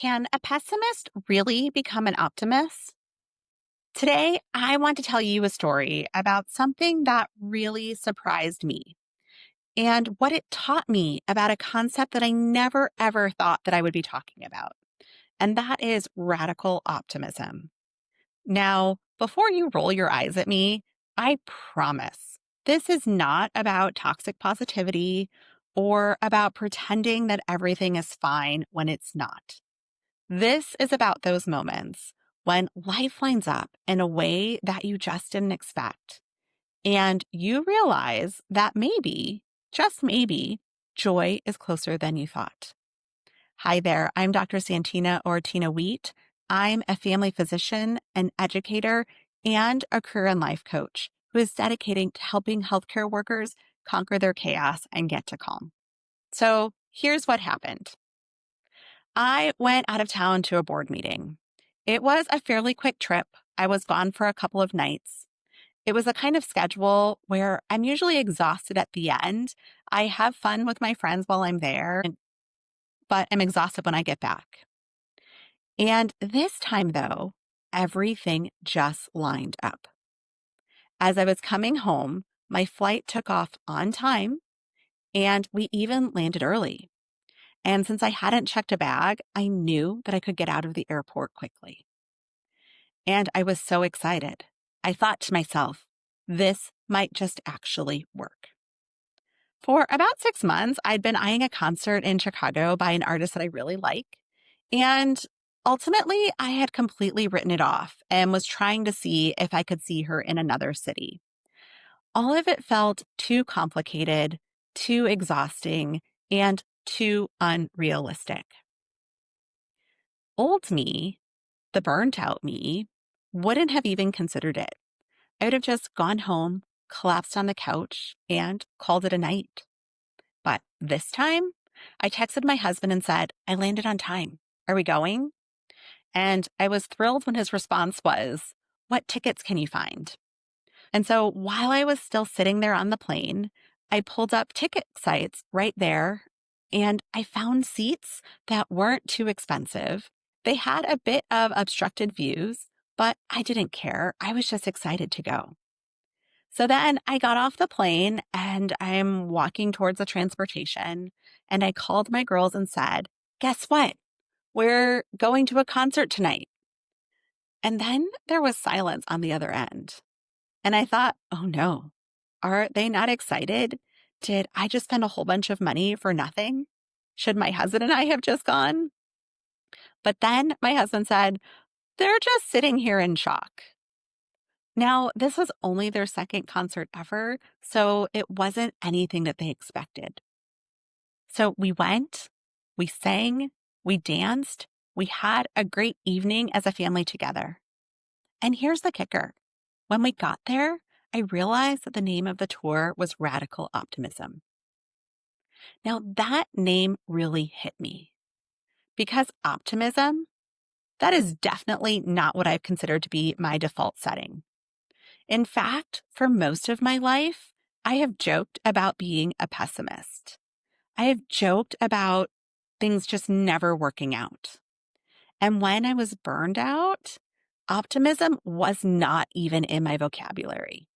Can a pessimist really become an optimist? Today, I want to tell you a story about something that really surprised me and what it taught me about a concept that I never ever thought that I would be talking about. And that is radical optimism. Now, before you roll your eyes at me, I promise this is not about toxic positivity or about pretending that everything is fine when it's not. This is about those moments when life lines up in a way that you just didn't expect. And you realize that maybe, just maybe, joy is closer than you thought. Hi there, I'm Dr. Santina or Tina Wheat. I'm a family physician, an educator, and a career and life coach who is dedicating to helping healthcare workers conquer their chaos and get to calm. So here's what happened. I went out of town to a board meeting. It was a fairly quick trip. I was gone for a couple of nights. It was a kind of schedule where I'm usually exhausted at the end. I have fun with my friends while I'm there, but I'm exhausted when I get back. And this time, though, everything just lined up. As I was coming home, my flight took off on time and we even landed early. And since I hadn't checked a bag, I knew that I could get out of the airport quickly. And I was so excited. I thought to myself, this might just actually work. For about 6 months, I'd been eyeing a concert in Chicago by an artist that I really like. And ultimately, I had completely written it off and was trying to see if I could see her in another city. All of it felt too complicated, too exhausting, and too unrealistic. Old me, the burnt out me, wouldn't have even considered it. I would have just gone home, collapsed on the couch, and called it a night. But this time, I texted my husband and said, I landed on time. Are we going? And I was thrilled when his response was, what tickets can you find? And so while I was still sitting there on the plane, I pulled up ticket sites right there and I found seats that weren't too expensive. They had a bit of obstructed views, but I didn't care. I was just excited to go. So then I got off the plane and I'm walking towards the transportation and I called my girls and said, guess what? We're going to a concert tonight. And then there was silence on the other end. And I thought, oh no, are they not excited? Did I just spend a whole bunch of money for nothing? Should my husband and I have just gone? But then my husband said, they're just sitting here in shock. Now, this was only their second concert ever, so it wasn't anything that they expected. So we went, we sang, we danced, we had a great evening as a family together. And here's the kicker. When we got there, I realized that the name of the tour was Radical Optimism. Now, that name really hit me because optimism, that is definitely not what I've considered to be my default setting. In fact, for most of my life, I have joked about being a pessimist. I have joked about things just never working out. And when I was burned out, optimism was not even in my vocabulary.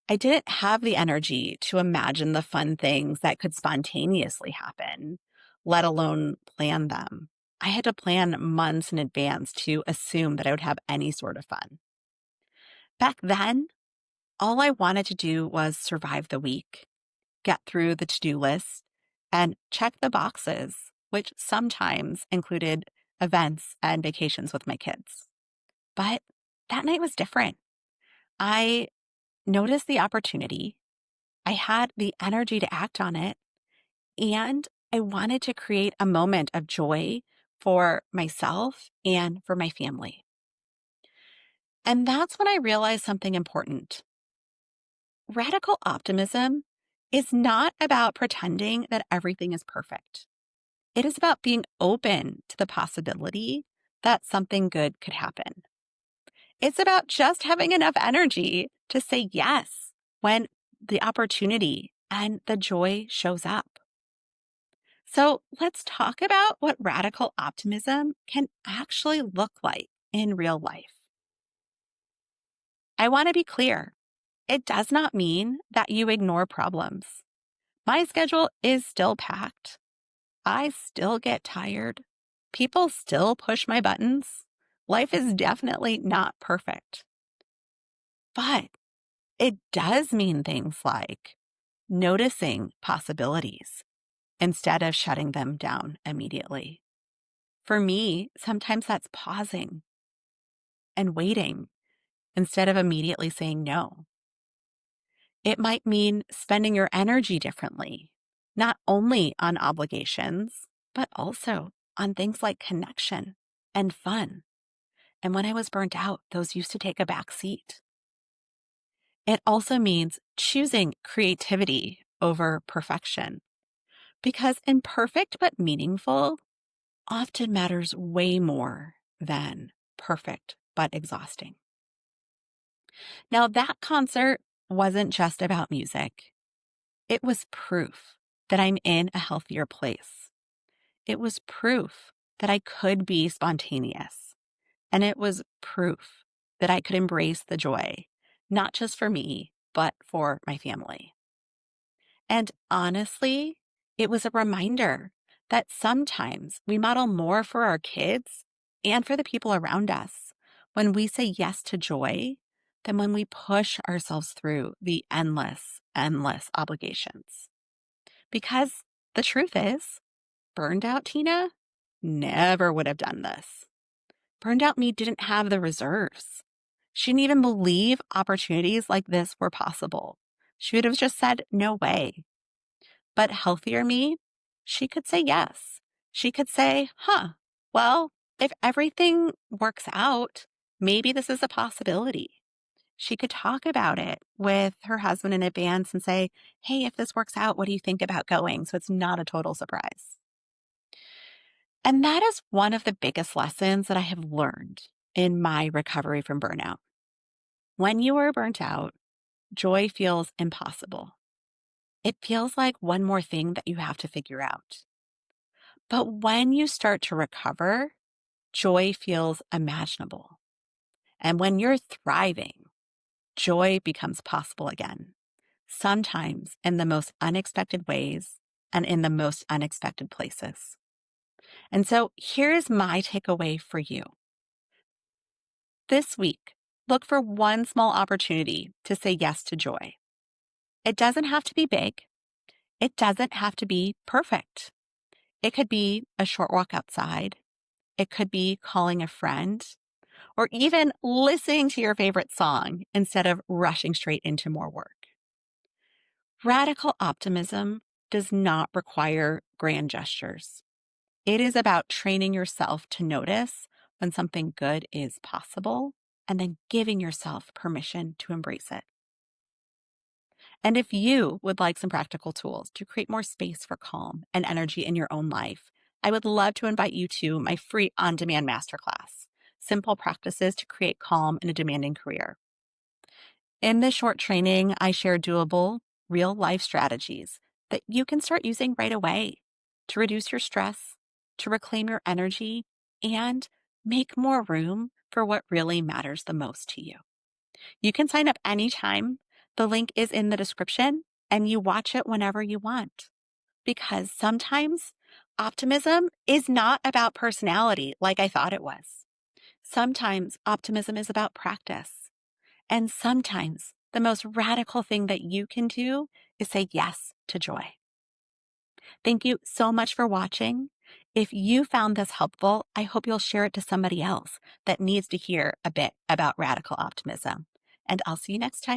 I didn't have the energy to imagine the fun things that could spontaneously happen, let alone plan them. I had to plan months in advance to assume that I would have any sort of fun. Back then, all I wanted to do was survive the week, get through the to-do list, and check the boxes, which sometimes included events and vacations with my kids. But that night was different. I noticed the opportunity. I had the energy to act on it, and I wanted to create a moment of joy for myself and for my family. And that's when I realized something important. Radical optimism is not about pretending that everything is perfect. It is about being open to the possibility that something good could happen. It's about just having enough energy to say yes when the opportunity and the joy shows up. So let's talk about what radical optimism can actually look like in real life. I want to be clear. It does not mean that you ignore problems. My schedule is still packed. I still get tired. People still push my buttons. Life is definitely not perfect. But it does mean things like noticing possibilities instead of shutting them down immediately. For me, sometimes that's pausing and waiting instead of immediately saying no. It might mean spending your energy differently, not only on obligations, but also on things like connection and fun. And when I was burnt out, those used to take a back seat. It also means choosing creativity over perfection because imperfect but meaningful often matters way more than perfect but exhausting. Now, that concert wasn't just about music. It was proof that I'm in a healthier place. It was proof that I could be spontaneous. And it was proof that I could embrace the joy, not just for me, but for my family. And honestly, it was a reminder that sometimes we model more for our kids and for the people around us when we say yes to joy than when we push ourselves through the endless obligations. Because the truth is, burned out Tina never would have done this. Burned out me didn't have the reserves. She didn't even believe opportunities like this were possible. She would have just said, no way. But healthier me, she could say yes. She could say, well, if everything works out, maybe this is a possibility. She could talk about it with her husband in advance and say, hey, if this works out, what do you think about going? So it's not a total surprise. And that is one of the biggest lessons that I have learned in my recovery from burnout. When you are burnt out, joy feels impossible. It feels like one more thing that you have to figure out. But when you start to recover, joy feels imaginable. And when you're thriving, joy becomes possible again, sometimes in the most unexpected ways and in the most unexpected places. And so here's my takeaway for you. This week, look for one small opportunity to say yes to joy. It doesn't have to be big. It doesn't have to be perfect. It could be a short walk outside. It could be calling a friend or even listening to your favorite song instead of rushing straight into more work. Radical optimism does not require grand gestures. It is about training yourself to notice when something good is possible and then giving yourself permission to embrace it. And if you would like some practical tools to create more space for calm and energy in your own life, I would love to invite you to my free on-demand masterclass, Simple Practices to Create Calm in a Demanding Career. In this short training, I share doable, real-life strategies that you can start using right away to reduce your stress, to reclaim your energy, and make more room for what really matters the most to you. You can sign up anytime. The link is in the description, and you watch it whenever you want. Because sometimes optimism is not about personality like I thought it was. Sometimes optimism is about practice. And sometimes the most radical thing that you can do is say yes to joy. Thank you so much for watching. If you found this helpful, I hope you'll share it to somebody else that needs to hear a bit about radical optimism. And I'll see you next time.